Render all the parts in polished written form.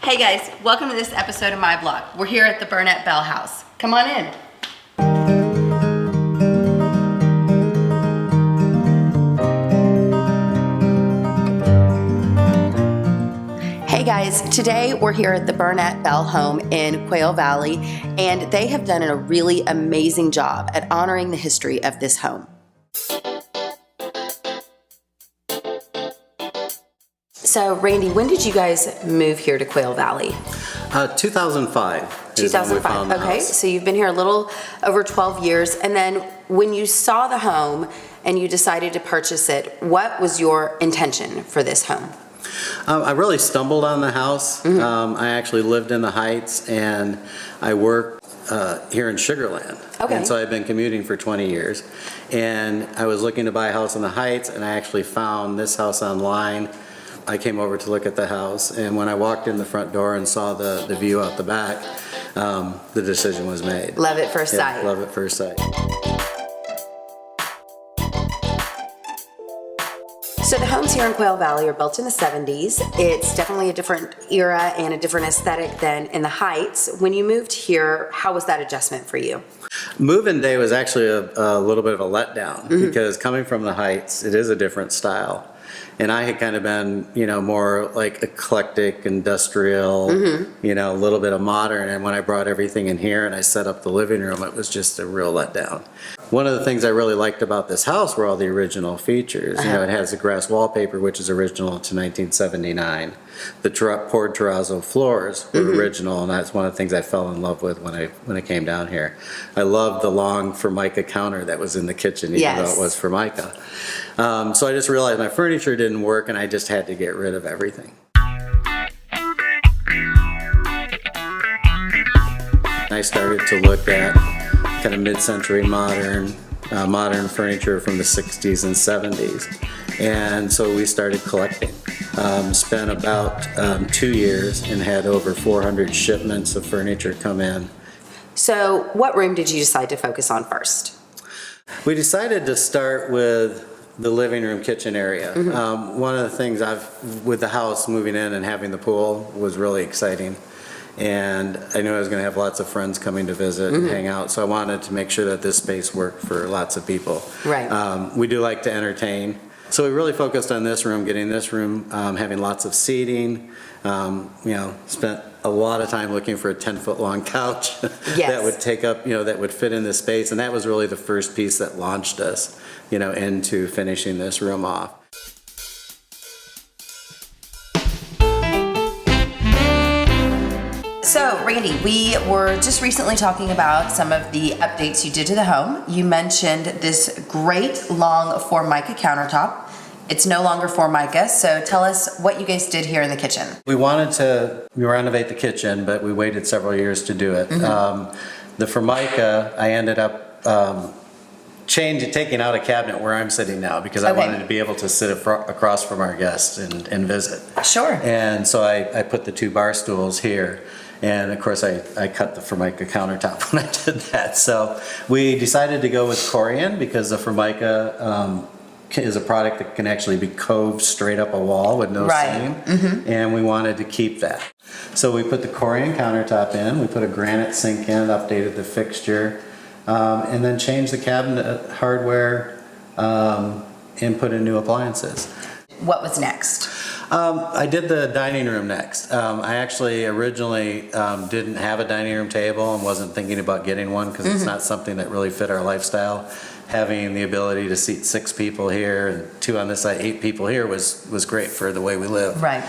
Hey guys, welcome to this episode of my blog. We're here at the Burnett-Bell house. Come on in. Hey guys, today we're here at the Burnett-Bell home in Quail Valley, and they have done a really amazing job at honoring the history of this home. So Randy, when did you guys move here to Quail Valley? 2005. 2005, okay. So you've been here a little over 12 years, and then when you saw the home and you decided to purchase it, what was your intention for this home? I really stumbled on the house. I actually lived in the Heights, and I work here in Sugarland. Okay. And so I've been commuting for 20 years. And I was looking to buy a house in the Heights, and I actually found this house online. I came over to look at the house, and when I walked in the front door and saw the view out the back, the decision was made. Love at first sight. Love at first sight. So the homes here in Quail Valley are built in the 70s. It's definitely a different era and a different aesthetic than in the Heights. When you moved here, how was that adjustment for you? Move-in day was actually a little bit of a letdown because coming from the Heights, it is a different style. And I had kind of been, more like eclectic, industrial, a little bit of modern. And when I brought everything in here and I set up the living room, it was just a real letdown. One of the things I really liked about this house were all the original features. It has the grass wallpaper, which is original to 1979. The poured terrazzo floors were original, and that's one of the things I fell in love with when I came down here. I loved the long Formica counter that was in the kitchen, even though it was Formica. So I just realized my furniture didn't work, and I just had to get rid of everything. I started to look at kind of mid-century modern furniture from the 60s and 70s. And so we started collecting. Spent about 2 years and had over 400 shipments of furniture come in. So what room did you decide to focus on first? We decided to start with the living room kitchen area. One of the things with the house moving in and having the pool was really exciting. And I knew I was going to have lots of friends coming to visit and hang out, so I wanted to make sure that this space worked for lots of people. Right. We do like to entertain, so we really focused on this room, getting this room, having lots of seating. Spent a lot of time looking for a 10-foot long couch that would take up, that would fit in this space, and that was really the first piece that launched us, into finishing this room off. So, Randy, we were just recently talking about some of the updates you did to the home. You mentioned this great long Formica countertop. It's no longer Formica, so tell us what you guys did here in the kitchen. We wanted to renovate the kitchen, but we waited several years to do it. The Formica, I ended up taking out a cabinet where I'm sitting now because I wanted to be able to sit across from our guests and visit. Sure. And so I put the 2 bar stools here. And of course I cut the Formica countertop when I did that. So we decided to go with Corian because the Formica is a product that can actually be coved straight up a wall with no seam. And we wanted to keep that. So we put the Corian countertop in, we put a granite sink in, updated the fixture, and then changed the cabinet hardware and put in new appliances. What was next? I did the dining room next. I actually originally didn't have a dining room table and wasn't thinking about getting one because it's not something that really fit our lifestyle. Having the ability to seat 6 people here and 2 on this side, 8 people here was great for the way we live. Right.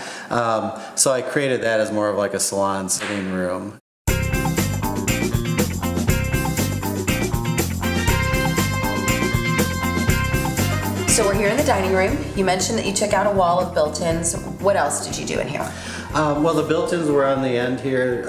So I created that as more of like a salon sitting room. So we're here in the dining room. You mentioned that you took out a wall of built-ins. What else did you do in here? Well, the built-ins were on the end here.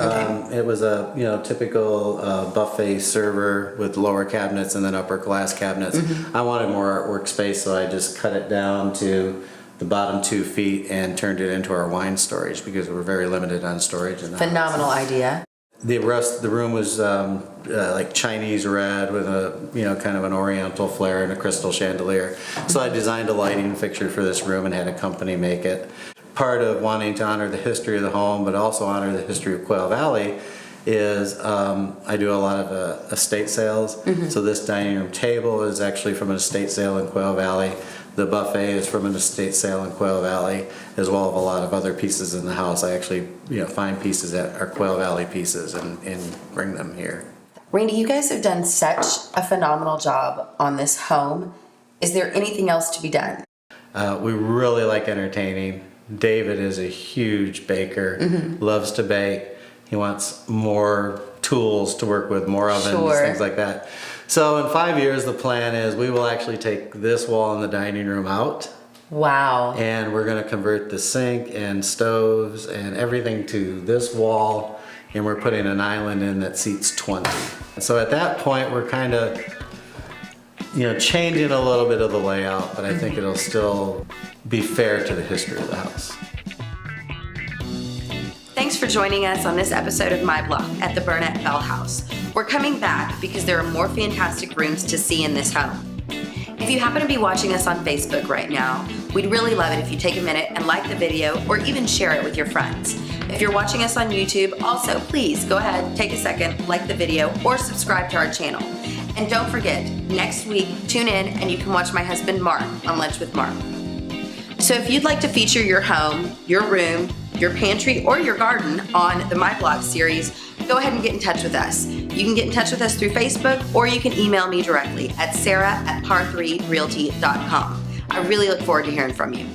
It was a typical buffet server with lower cabinets and then upper glass cabinets. I wanted more artwork space, so I just cut it down to the bottom 2 feet and turned it into our wine storage because we're very limited on storage in the Phenomenal idea. The room was like Chinese red with a kind of an oriental flare and a crystal chandelier. So I designed a lighting fixture for this room and had a company make it. part of wanting to honor the history of the home, but also honor the history of Quail Valley, is I do a lot of estate sales. So this dining room table is actually from an estate sale in Quail Valley. The buffet is from an estate sale in Quail Valley, as well as a lot of other pieces in the house. I actually, find pieces that are Quail Valley pieces and bring them here. Randy, you guys have done such a phenomenal job on this home. Is there anything else to be done? We really like entertaining. David is a huge baker, loves to bake. He wants more tools to work with, more ovens, things like that. So in 5 years, the plan is we will actually take this wall in the dining room out. Wow. And we're gonna convert the sink and stoves and everything to this wall, and we're putting an island in that seats 20. So at that point, we're kind of, changing a little bit of the layout, but I think it'll still be fair to the history of the house. Thanks for joining us on this episode of My Block at the Burnett-Bell house. We're coming back because there are more fantastic rooms to see in this home. If you happen to be watching us on Facebook right now, we'd really love it if you take a minute and like the video or even share it with your friends. If you're watching us on YouTube, also please go ahead, take a second, like the video, or subscribe to our channel. And don't forget, next week, tune in and you can watch my husband Mark on Lunch with Mark. So if you'd like to feature your home, your room, your pantry, or your garden on the My Block series, go ahead and get in touch with us. You can get in touch with us through Facebook, or you can email me directly at sarah@par3realty.com. I really look forward to hearing from you.